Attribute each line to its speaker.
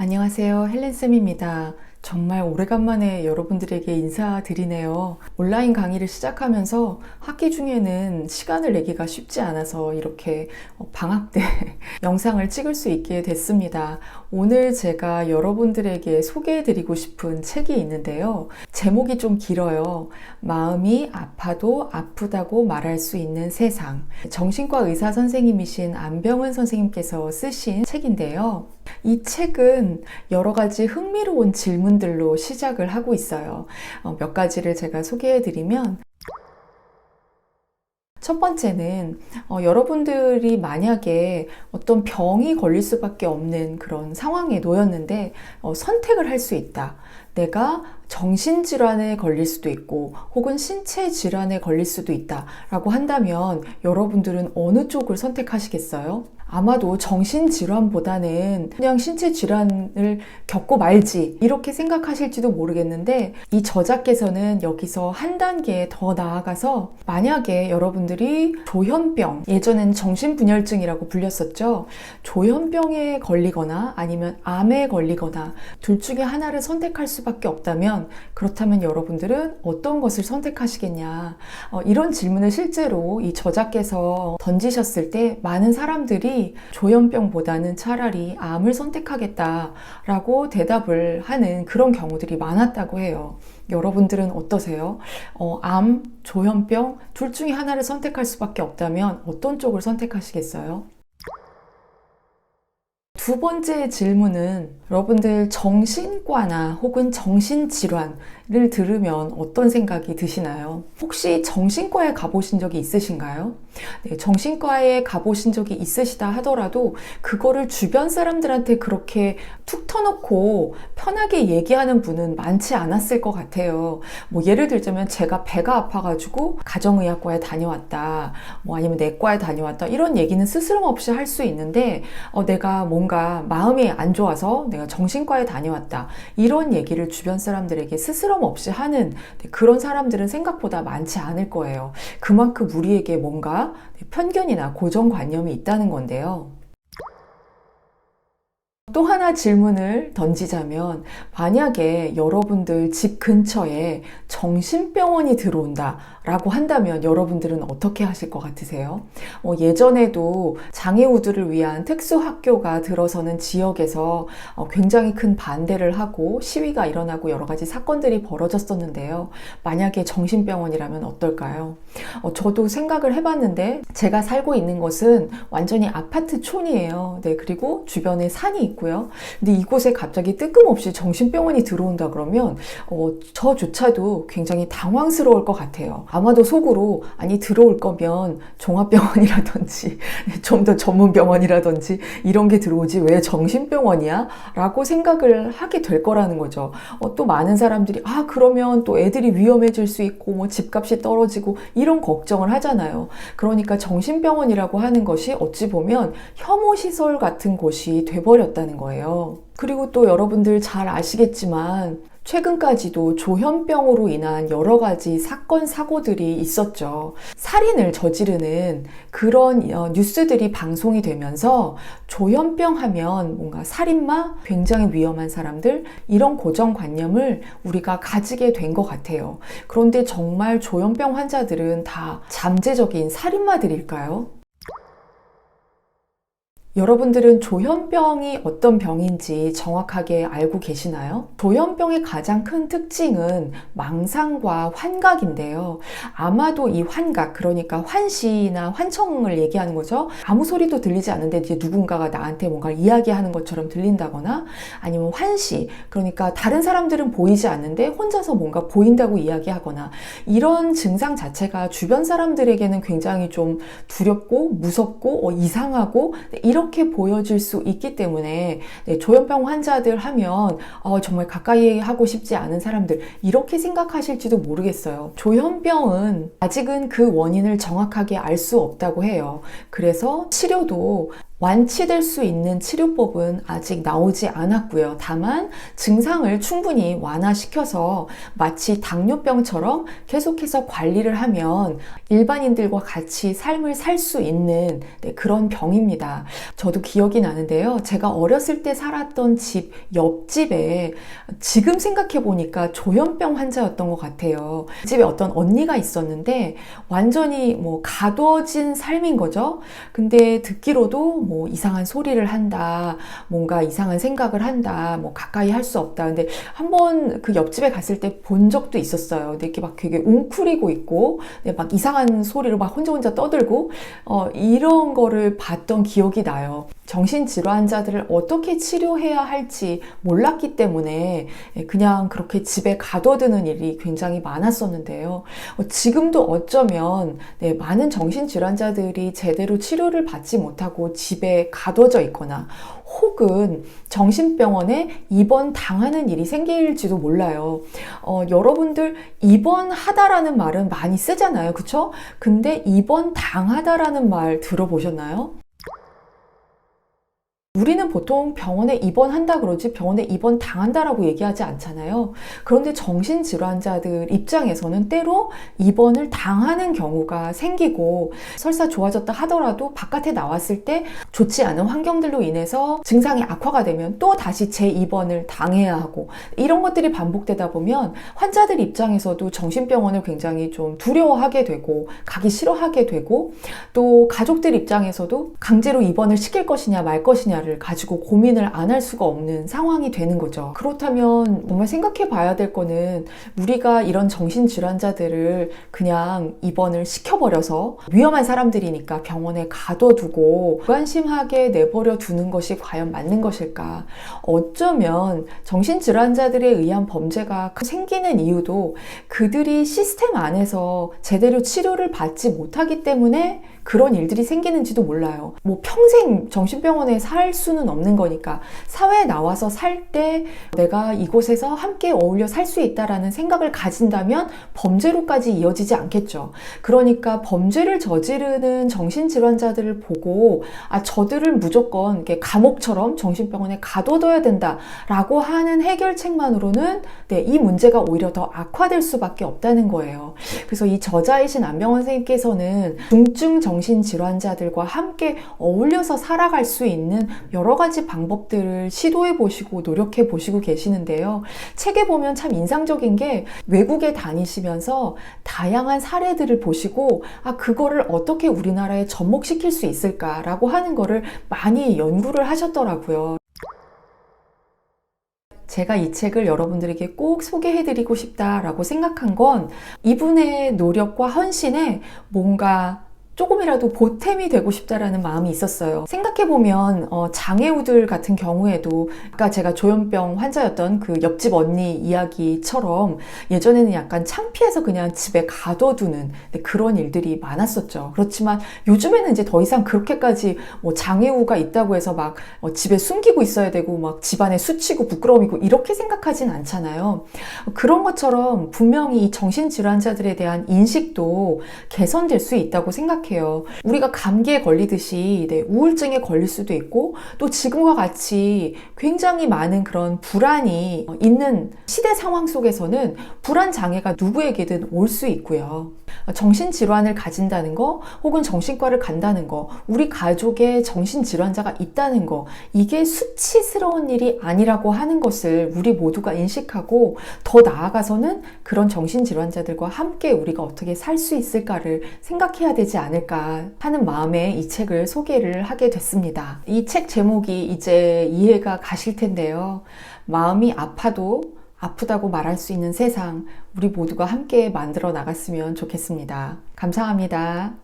Speaker 1: 안녕하세요. 헬렌쌤입니다. 정말 오래간만에 여러분들에게 인사드리네요. 온라인 강의를 시작하면서 학기 중에는 시간을 내기가 쉽지 않아서 이렇게 방학 때 영상을 찍을 수 있게 됐습니다. 오늘 제가 여러분들에게 소개해드리고 싶은 책이 있는데요. 제목이 좀 길어요. 마음이 아파도 아프다고 말할 수 있는 세상. 정신과 의사 선생님이신 안병은 선생님께서 쓰신 책인데요. 이 책은 여러 가지 흥미로운 질문들로 시작을 하고 있어요. 몇 가지를 제가 소개해드리면, 첫 번째는 여러분들이 만약에 어떤 병이 걸릴 수밖에 없는 그런 상황에 놓였는데 선택을 할 수 있다. 내가 정신질환에 걸릴 수도 있고 혹은 신체 질환에 걸릴 수도 있다 라고 한다면 여러분들은 어느 쪽을 선택하시겠어요? 아마도 정신질환보다는 그냥 신체질환을 겪고 말지 이렇게 생각하실지도 모르겠는데, 이 저자께서는 여기서 한 단계 더 나아가서 만약에 여러분들이 조현병, 예전엔 정신분열증이라고 불렸었죠. 조현병에 걸리거나 아니면 암에 걸리거나 둘 중에 하나를 선택할 수밖에 없다면, 그렇다면 여러분들은 어떤 것을 선택하시겠냐, 이런 질문을 실제로 이 저자께서 던지셨을 때 많은 사람들이 조현병보다는 차라리 암을 선택하겠다라고 대답을 하는 그런 경우들이 많았다고 해요. 여러분들은 어떠세요? 암, 조현병 둘 중에 하나를 선택할 수밖에 없다면 어떤 쪽을 선택하시겠어요? 두 번째 질문은, 여러분들 정신과나 혹은 정신질환을 들으면 어떤 생각이 드시나요? 혹시 정신과에 가보신 적이 있으신가요? 네, 정신과에 가보신 적이 있으시다 하더라도 그거를 주변 사람들한테 그렇게 툭 터놓고 편하게 얘기하는 분은 많지 않았을 것 같아요. 예를 들자면 제가 배가 아파가지고 가정의학과에 다녀왔다, 아니면 내과에 다녀왔다, 이런 얘기는 스스럼 없이 할 수 있는데, 내가 뭔가 마음이 안 좋아서 내가 정신과에 다녀왔다, 이런 얘기를 주변 사람들에게 스스럼 없이 하는 그런 사람들은 생각보다 많지 않을 거예요. 그만큼 우리에게 뭔가 편견이나 고정관념이 있다는 건데요. 또 하나 질문을 던지자면, 만약에 여러분들 집 근처에 정신병원이 들어온다 라고 한다면 여러분들은 어떻게 하실 것 같으세요? 예전에도 장애우들을 위한 특수학교가 들어서는 지역에서 굉장히 큰 반대를 하고 시위가 일어나고 여러 가지 사건들이 벌어졌었는데요. 만약에 정신병원이라면 어떨까요? 저도 생각을 해봤는데, 제가 살고 있는 곳은 완전히 아파트촌이에요. 네, 그리고 주변에 산이 있고요. 근데 이곳에 갑자기 뜬금없이 정신병원이 들어온다 그러면 저조차도 굉장히 당황스러울 것 같아요. 아마도 속으로, 아니 들어올 거면 종합병원이라든지 좀 더 전문 병원이라든지 이런 게 들어오지 왜 정신병원이야? 라고 생각을 하게 될 거라는 거죠. 또 많은 사람들이 그러면 또 애들이 위험해질 수 있고 집값이 떨어지고 이런 걱정을 하잖아요. 그러니까 정신병원이라고 하는 것이 어찌 보면 혐오시설 같은 곳이 돼버렸다는 거예요. 그리고 또 여러분들 잘 아시겠지만 최근까지도 조현병으로 인한 여러 가지 사건, 사고들이 있었죠. 살인을 저지르는 그런 뉴스들이 방송이 되면서 조현병 하면 뭔가 살인마, 굉장히 위험한 사람들, 이런 고정관념을 우리가 가지게 된 것 같아요. 그런데 정말 조현병 환자들은 다 잠재적인 살인마들일까요? 여러분들은 조현병이 어떤 병인지 정확하게 알고 계시나요? 조현병의 가장 큰 특징은 망상과 환각인데요. 아마도 이 환각, 그러니까 환시나 환청을 얘기하는 거죠. 아무 소리도 들리지 않는데 이제 누군가가 나한테 뭔가 이야기하는 것처럼 들린다거나, 아니면 환시, 그러니까 다른 사람들은 보이지 않는데 혼자서 뭔가 보인다고 이야기하거나, 이런 증상 자체가 주변 사람들에게는 굉장히 좀 두렵고 무섭고 이상하고 이렇게 보여질 수 있기 때문에 조현병 환자들 하면 정말 가까이 하고 싶지 않은 사람들, 이렇게 생각하실지도 모르겠어요. 조현병은 아직은 그 원인을 정확하게 알 수 없다고 해요. 그래서 치료도 완치될 수 있는 치료법은 아직 나오지 않았고요. 다만 증상을 충분히 완화시켜서 마치 당뇨병처럼 계속해서 관리를 하면 일반인들과 같이 삶을 살 수 있는 그런 병입니다. 저도 기억이 나는데요. 제가 어렸을 때 살았던 집 옆집에 지금 생각해 보니까 조현병 환자였던 것 같아요. 집에 어떤 언니가 있었는데 완전히 가둬진 삶인 거죠. 근데 듣기로도 이상한 소리를 한다, 뭔가 이상한 생각을 한다, 가까이 할 수 없다. 근데 한번 그 옆집에 갔을 때 본 적도 있었어요. 근데 이렇게 막 되게 웅크리고 있고, 막 이상한 소리로 막 혼자 떠들고, 이런 거를 봤던 기억이 나요. 정신질환자들을 어떻게 치료해야 할지 몰랐기 때문에 그냥 그렇게 집에 가둬두는 일이 굉장히 많았었는데요. 지금도 어쩌면 많은 정신질환자들이 제대로 치료를 받지 못하고 집에 가둬져 있거나 혹은 정신병원에 입원당하는 일이 생길지도 몰라요. 여러분들 입원하다라는 말은 많이 쓰잖아요. 그쵸? 근데 입원당하다라는 말 들어보셨나요? 우리는 보통 병원에 입원한다 그러지 병원에 입원당한다라고 얘기하지 않잖아요. 그런데 정신질환자들 입장에서는 때로 입원을 당하는 경우가 생기고 설사 좋아졌다 하더라도 바깥에 나왔을 때 좋지 않은 환경들로 인해서 증상이 악화가 되면 또 다시 재입원을 당해야 하고 이런 것들이 반복되다 보면 환자들 입장에서도 정신병원을 굉장히 좀 두려워하게 되고 가기 싫어하게 되고 또 가족들 입장에서도 강제로 입원을 시킬 것이냐 말 것이냐 가지고 고민을 안 할 수가 없는 상황이 되는 거죠. 그렇다면 정말 생각해 봐야 될 거는 우리가 이런 정신질환자들을 그냥 입원을 시켜버려서 위험한 사람들이니까 병원에 가둬두고 무관심하게 내버려 두는 것이 과연 맞는 것일까? 어쩌면 정신질환자들에 의한 범죄가 생기는 이유도 그들이 시스템 안에서 제대로 치료를 받지 못하기 때문에 그런 일들이 생기는지도 몰라요. 평생 정신병원에 살 수는 없는 거니까 사회에 나와서 살 때 내가 이곳에서 함께 어울려 살 수 있다라는 생각을 가진다면 범죄로까지 이어지지 않겠죠. 그러니까 범죄를 저지르는 정신질환자들을 보고 저들을 무조건 이렇게 감옥처럼 정신병원에 가둬둬야 된다라고 하는 해결책만으로는 이 문제가 오히려 더 악화될 수밖에 없다는 거예요. 그래서 이 저자이신 안병원 선생님께서는 중증 정신질환자들과 함께 어울려서 살아갈 수 있는 여러 가지 방법들을 시도해 보시고 노력해 보시고 계시는데요. 책에 보면 참 인상적인 게 외국에 다니시면서 다양한 사례들을 보시고 그거를 어떻게 우리나라에 접목시킬 수 있을까라고 하는 거를 많이 연구를 하셨더라고요. 제가 이 책을 여러분들에게 꼭 소개해드리고 싶다라고 생각한 건 이분의 노력과 헌신에 뭔가 조금이라도 보탬이 되고 싶다라는 마음이 있었어요. 생각해보면 장애우들 같은 경우에도 아까 제가 조현병 환자였던 그 옆집 언니 이야기처럼 예전에는 약간 창피해서 그냥 집에 가둬두는 그런 일들이 많았었죠. 그렇지만 요즘에는 이제 더 이상 그렇게까지 장애우가 있다고 해서 막 집에 숨기고 있어야 되고 막 집안에 수치고 부끄러움이고 이렇게 생각하진 않잖아요. 그런 것처럼 분명히 이 정신질환자들에 대한 인식도 개선될 수 있다고 생각해요. 우리가 감기에 걸리듯이 우울증에 걸릴 수도 있고 또 지금과 같이 굉장히 많은 그런 불안이 있는 시대 상황 속에서는 불안 장애가 누구에게든 올 수 있고요. 정신질환을 가진다는 거 혹은 정신과를 간다는 거 우리 가족에 정신질환자가 있다는 거 이게 수치스러운 일이 아니라고 하는 것을 우리 모두가 인식하고 더 나아가서는 그런 정신질환자들과 함께 우리가 어떻게 살 수 있을까를 생각해야 되지 않을까 하는 마음에 이 책을 소개를 하게 됐습니다. 이 책 제목이 이제 이해가 가실 텐데요. 마음이 아파도 아프다고 말할 수 있는 세상 우리 모두가 함께 만들어 나갔으면 좋겠습니다. 감사합니다.